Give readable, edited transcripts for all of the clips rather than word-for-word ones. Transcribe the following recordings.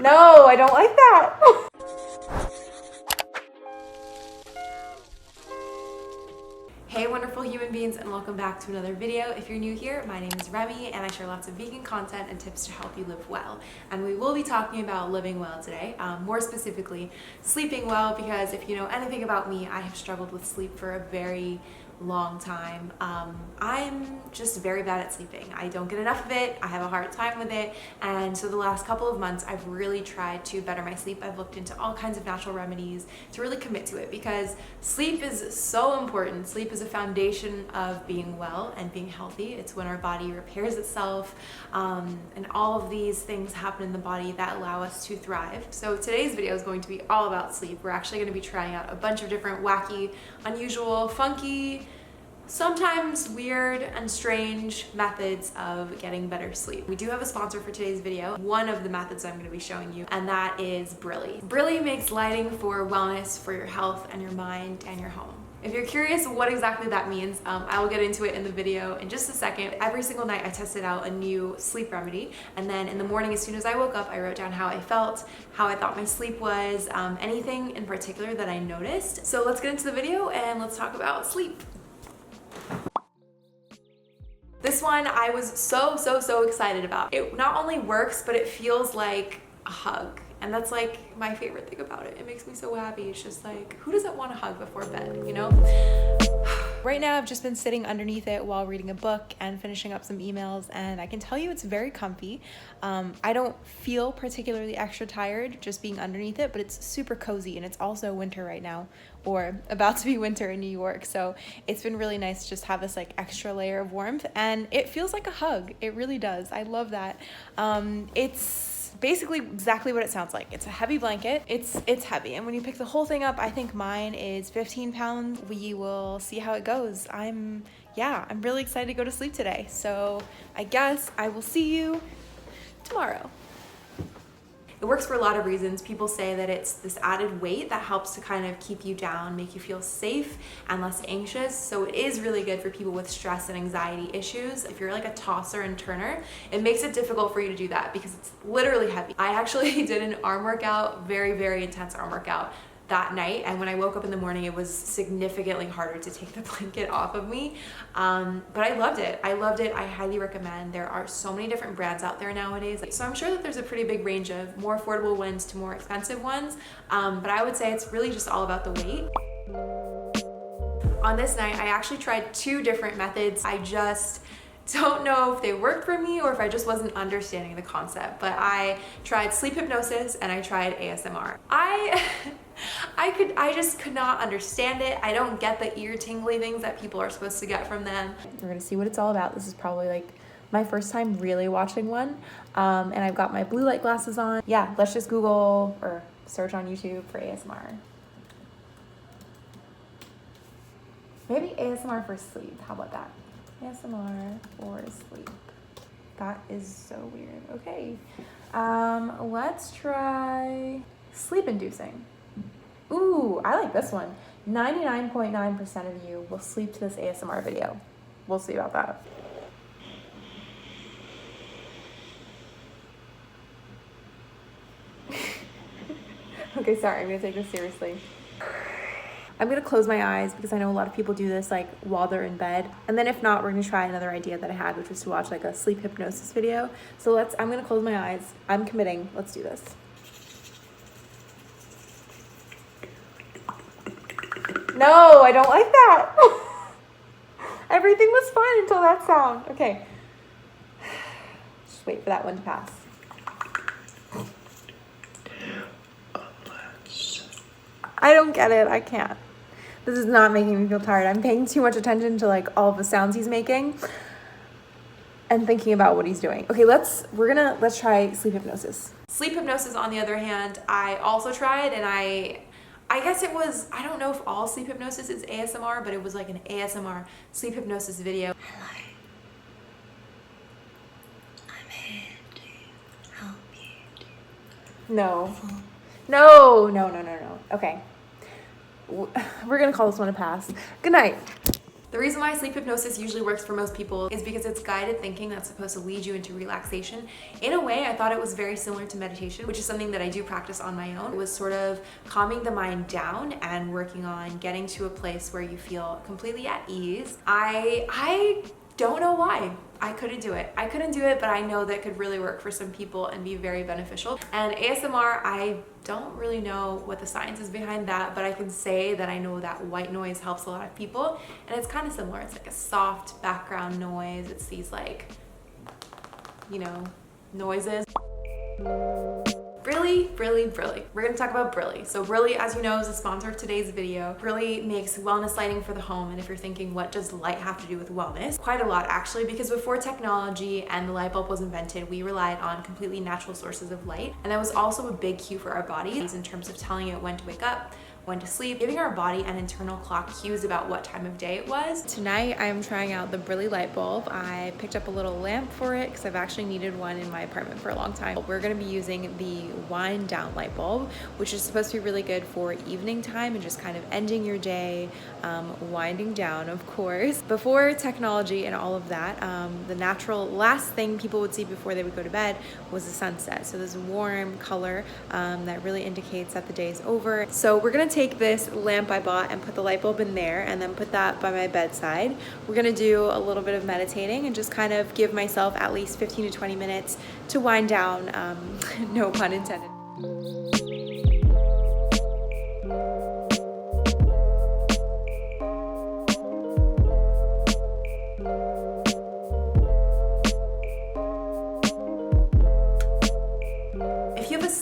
No, I don't like that. Hey wonderful human beings, and welcome back to another video. If you're new here, my name is Remy and I share lots of vegan content and tips to help you live well. And we will be talking about living well today, more specifically sleeping well, because if you know anything about me, I have struggled with sleep for a very long time. I'm just very bad at sleeping. I don't get enough of it. I have a hard time with it. And so the last couple of months, I've really tried to better my sleep. I've looked into all kinds of natural remedies to really commit to it, because sleep is so important. Sleep is a foundation of being well and being healthy. It's when our body repairs itself, and all of these things happen in the body that allow us to thrive. So today's video is going to be all about sleep. We're actually going to be trying out a bunch of different wacky, unusual, funky, sometimes weird and strange methods of getting better sleep. We do have a sponsor for today's video, one of the methods I'm going to be showing you, and that is BRILLI. BRILLI makes lighting for wellness, for your health and your mind and your home. If you're curious what exactly that means, I will get into it in the video in just a second. Every single night I tested out a new sleep remedy, and then in the morning, as soon as I woke up, I wrote down how I felt, how I thought my sleep was, anything in particular that I noticed. So let's get into the video and let's talk about sleep. This one I was so excited about. It not only works, but it feels like a hug. And that's like my favorite thing about it. It makes me so happy. It's just like, who doesn't want a hug before bed, you know? Right now I've just been sitting underneath it while reading a book and finishing up some emails, and I can tell you it's very comfy. I don't feel particularly extra tired just being underneath it, but it's super cozy, and it's also winter right now, or about to be winter in New York. So it's been really nice to just have this like extra layer of warmth, and it feels like a hug. It really does. I love that. It's basically exactly what it sounds like. It's a heavy blanket. It's heavy, and when you pick the whole thing up, I think mine is 15 pounds. We will see how it goes. I'm really excited to go to sleep today, so I guess I will see you tomorrow. It works for a lot of reasons. People say that it's this added weight that helps to kind of keep you down, make you feel safe and less anxious. So it is really good for people with stress and anxiety issues. If you're like a tosser and turner, it makes it difficult for you to do that because it's literally heavy. I actually did an arm workout, very intense arm workout that night, and when I woke up in the morning, it was significantly harder to take the blanket off of me, but I loved it. I highly recommend. There are so many different brands out there nowadays, so I'm sure that there's a pretty big range of more affordable ones to more expensive ones, but I would say it's really just all about the weight. On this night, I actually tried two different methods. I just don't know if they worked for me or if I just wasn't understanding the concept, but I tried sleep hypnosis and I tried ASMR. I just could not understand it. I don't get the ear tingly things that people are supposed to get from them. We're gonna see what it's all about. This is probably like my first time really watching one, and I've got my blue light glasses on. Yeah, let's just Google or search on YouTube for ASMR. Maybe ASMR for sleep. How about that? ASMR for sleep. That is so weird. Okay, let's try sleep inducing. Ooh, I like this one. 99.9% of you will sleep to this ASMR video. We'll see about that. Okay, sorry, I'm gonna take this seriously. I'm gonna close my eyes because I know a lot of people do this like while they're in bed. And then if not, we're gonna try another idea that I had, which was to watch like a sleep hypnosis video. So I'm gonna close my eyes. I'm committing. Let's do this. No, I don't like that. Everything was fine until that sound. Okay. Just wait for that one to pass. I don't get it. I can't. This is not making me feel tired. I'm paying too much attention to like all of the sounds he's making and thinking about what he's doing. Okay, let's try sleep hypnosis. Sleep hypnosis, on the other hand, I also tried, and I guess it was, I don't know if all sleep hypnosis is ASMR, but it was like an ASMR sleep hypnosis video. Hello. I'm here to help you. No. No. Okay. We're gonna call this one a pass. Good night. The reason why sleep hypnosis usually works for most people is because it's guided thinking that's supposed to lead you into relaxation. In a way, I thought it was very similar to meditation, which is something that I do practice on my own. It was sort of calming the mind down and working on getting to a place where you feel completely at ease. I don't know why. I couldn't do it. I couldn't do it, but I know that it could really work for some people and be very beneficial. And ASMR, I don't really know what the science is behind that, but I can say that I know that white noise helps a lot of people, and it's kind of similar. It's like a soft background noise. It's these like, you know, noises. BRILLI, BRILLI, BRILLI. We're gonna talk about BRILLI. So BRILLI, as you know, is the sponsor of today's video. BRILLI makes wellness lighting for the home, and if you're thinking, what does light have to do with wellness? Quite a lot, actually, because before technology and the light bulb was invented, we relied on completely natural sources of light, and that was also a big cue for our bodies in terms of telling it when to wake up, when to sleep, giving our body an internal clock cues about what time of day it was. Tonight, I'm trying out the BRILLI light bulb. I picked up a little lamp for it because I've actually needed one in my apartment for a long time. We're gonna be using the wind down light bulb, which is supposed to be really good for evening time and just kind of ending your day, winding down, of course. Before technology and all of that, the natural last thing people would see before they would go to bed was the sunset. So this warm color that really indicates that the day is over. So we're gonna take this lamp I bought and put the light bulb in there and then put that by my bedside. We're gonna do a little bit of meditating and just kind of give myself at least 15 to 20 minutes to wind down, no pun intended.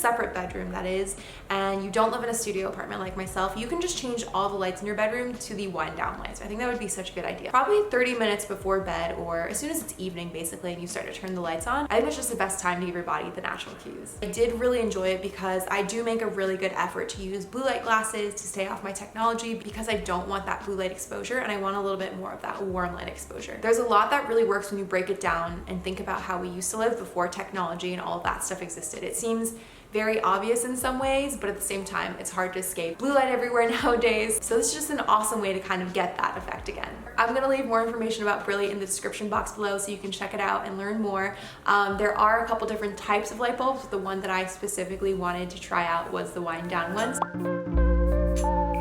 Separate bedroom, that is, and you don't live in a studio apartment like myself, you can just change all the lights in your bedroom to the wind down lights. I think that would be such a good idea. Probably 30 minutes before bed, or as soon as it's evening basically and you start to turn the lights on, I think it's just the best time to give your body the natural cues. I did really enjoy it because I do make a really good effort to use blue light glasses to stay off my technology because I don't want that blue light exposure and I want a little bit more of that warm light exposure. There's a lot that really works when you break it down and think about how we used to live before technology and all of that stuff existed. It seems very obvious in some ways, but at the same time, it's hard to escape blue light everywhere nowadays. So this is just an awesome way to kind of get that effect again. I'm gonna leave more information about BRILLI in the description box below so you can check it out and learn more. There are a couple different types of light bulbs. The one that I specifically wanted to try out was the wind down ones.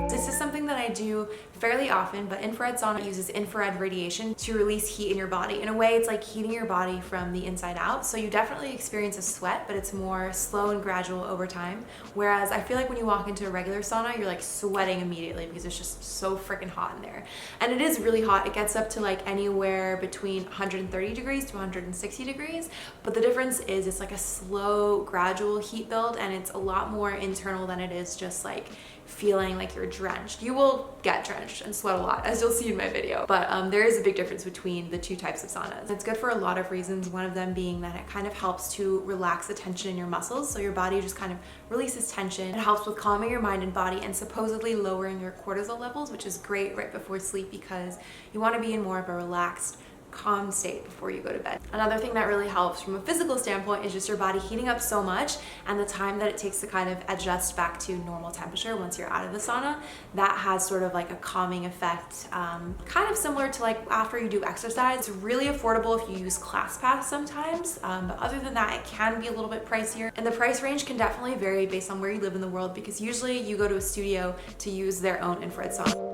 This is something that I do fairly often, but infrared sauna uses infrared radiation to release heat in your body. In a way, it's like heating your body from the inside out. So you definitely experience a sweat, but it's more slow and gradual over time. Whereas I feel like when you walk into a regular sauna, you're like sweating immediately because it's just so freaking hot in there. And it is really hot. It gets up to like anywhere between 130 degrees to 160 degrees. But the difference is it's like a slow, gradual heat build, and it's a lot more internal than it is just like feeling like you're drenched. You will get drenched and sweat a lot, as you'll see in my video, but there is a big difference between the two types of saunas. It's good for a lot of reasons, one of them being that it kind of helps to relax the tension in your muscles, so your body just kind of releases tension. It helps with calming your mind and body and supposedly lowering your cortisol levels, which is great right before sleep because you want to be in more of a relaxed, calm state before you go to bed. Another thing that really helps from a physical standpoint is just your body heating up so much, and the time that it takes to kind of adjust back to normal temperature once you're out of the sauna, that has sort of like a calming effect, kind of similar to like after you do exercise. It's really affordable if you use ClassPass sometimes, but other than that, it can be a little bit pricier, and the price range can definitely vary based on where you live in the world because usually you go to a studio to use their own infrared sauna.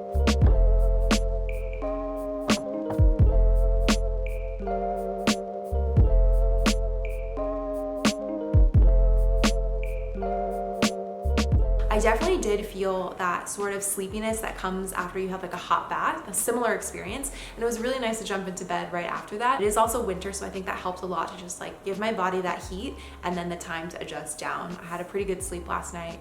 I definitely did feel that sort of sleepiness that comes after you have like a hot bath, a similar experience, and it was really nice to jump into bed right after that. It is also winter, so I think that helped a lot to just like give my body that heat and then the time to adjust down. I had a pretty good sleep last night.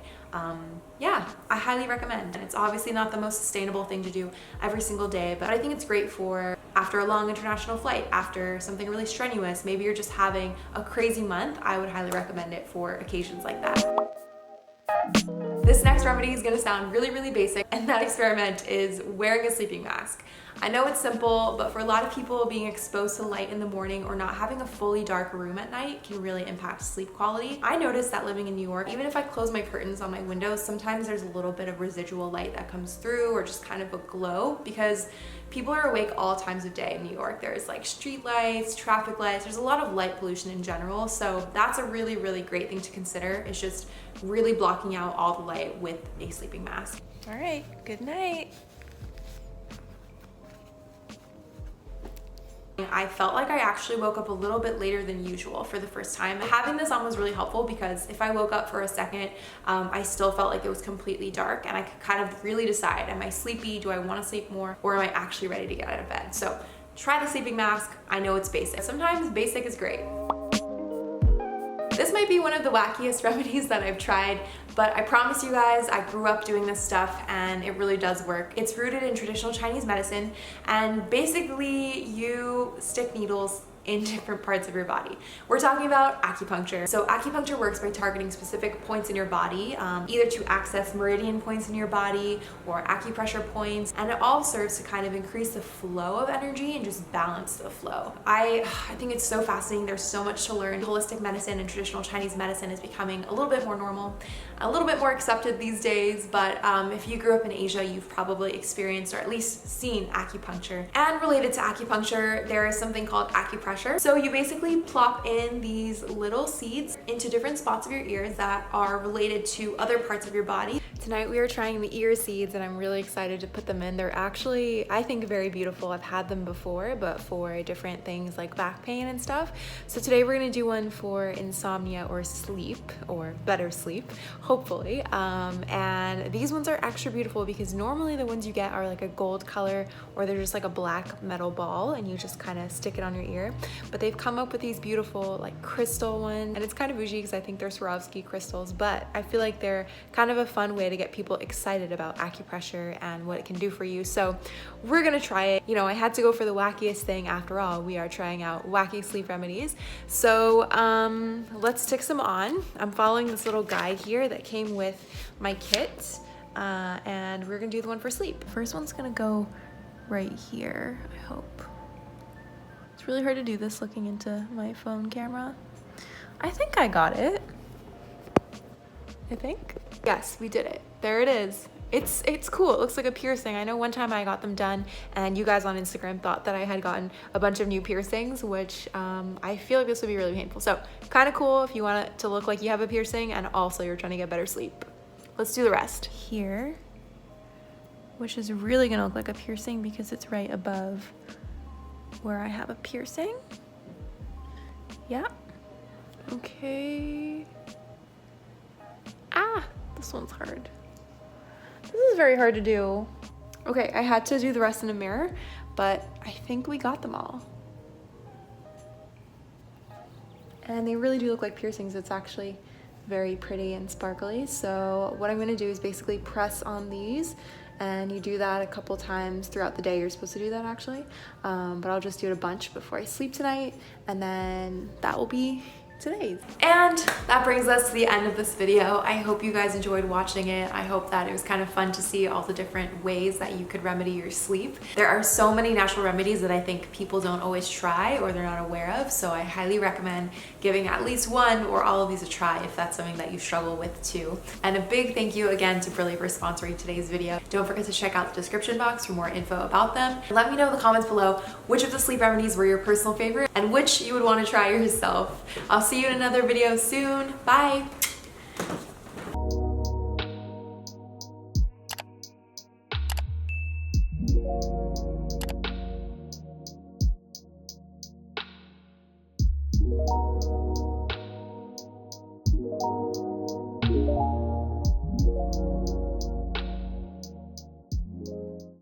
Yeah, I highly recommend. And it's obviously not the most sustainable thing to do every single day, but I think it's great for after a long international flight, after something really strenuous, maybe you're just having a crazy month. I would highly recommend it for occasions like that. This next remedy is gonna sound really, really basic, and that experiment is wearing a sleeping mask. I know it's simple, but for a lot of people, being exposed to light in the morning or not having a fully dark room at night can really impact sleep quality. I noticed that living in New York, even if I close my curtains on my windows, sometimes there's a little bit of residual light that comes through or just kind of a glow because people are awake all times of day in New York. There's like street lights, traffic lights, there's a lot of light pollution in general. So that's a really, really great thing to consider, is just really blocking out all the light with a sleeping mask. All right, good night. I felt like I actually woke up a little bit later than usual for the first time. Having this on was really helpful because if I woke up for a second, I still felt like it was completely dark and I could kind of really decide, am I sleepy? Do I want to sleep more? Or am I actually ready to get out of bed? So try the sleeping mask. I know it's basic. Sometimes basic is great. This might be one of the wackiest remedies that I've tried, but I promise you guys, I grew up doing this stuff and it really does work. It's rooted in traditional Chinese medicine, and basically you stick needles in different parts of your body. We're talking about acupuncture. So acupuncture works by targeting specific points in your body, either to access meridian points in your body or acupressure points, and it all serves to kind of increase the flow of energy and just balance the flow. I think it's so fascinating. There's so much to learn. Holistic medicine and traditional Chinese medicine is becoming a little bit more normal, a little bit more accepted these days, but if you grew up in Asia, you've probably experienced or at least seen acupuncture. And related to acupuncture, there is something called acupressure. So you basically plop in these little seeds into different spots of your ears that are related to other parts of your body. Tonight we are trying the ear seeds and I'm really excited to put them in. They're actually, I think, very beautiful. I've had them before, but for different things like back pain and stuff. So today we're gonna do one for insomnia or sleep, or better sleep, hopefully. And these ones are extra beautiful because normally the ones you get are like a gold color or they're just like a black metal ball and you just kind of stick it on your ear. But they've come up with these beautiful like crystal ones, and it's kind of bougie because I think they're Swarovski crystals, but I feel like they're kind of a fun way to get people excited about acupressure and what it can do for you. So we're gonna try it. You know, I had to go for the wackiest thing. After all, we are trying out wacky sleep remedies. So let's stick some on. I'm following this little guide here that came with my kit, and we're gonna do the one for sleep. First one's gonna go right here, I hope. It's really hard to do this looking into my phone camera. I think I got it. I think. Yes, we did it. There it is. It's cool. It looks like a piercing. I know one time I got them done and you guys on Instagram thought that I had gotten a bunch of new piercings, which I feel like this would be really painful. So kind of cool if you want it to look like you have a piercing and also you're trying to get better sleep. Let's do the rest. Here, which is really gonna look like a piercing because it's right above where I have a piercing. Yeah. Okay. Ah, this one's hard. This is very hard to do. Okay, I had to do the rest in a mirror, but I think we got them all. And they really do look like piercings. It's actually very pretty and sparkly. So what I'm gonna do is basically press on these, and you do that a couple times throughout the day. You're supposed to do that actually, but I'll just do it a bunch before I sleep tonight, and then that will be today's. And that brings us to the end of this video. I hope you guys enjoyed watching it. I hope that it was kind of fun to see all the different ways that you could remedy your sleep. There are so many natural remedies that I think people don't always try or they're not aware of, so I highly recommend giving at least one or all of these a try if that's something that you struggle with too. And a big thank you again to BRILLI for sponsoring today's video. Don't forget to check out the description box for more info about them. Let me know in the comments below which of the sleep remedies were your personal favorite and which you would want to try yourself. I'll see you in another video soon. Bye.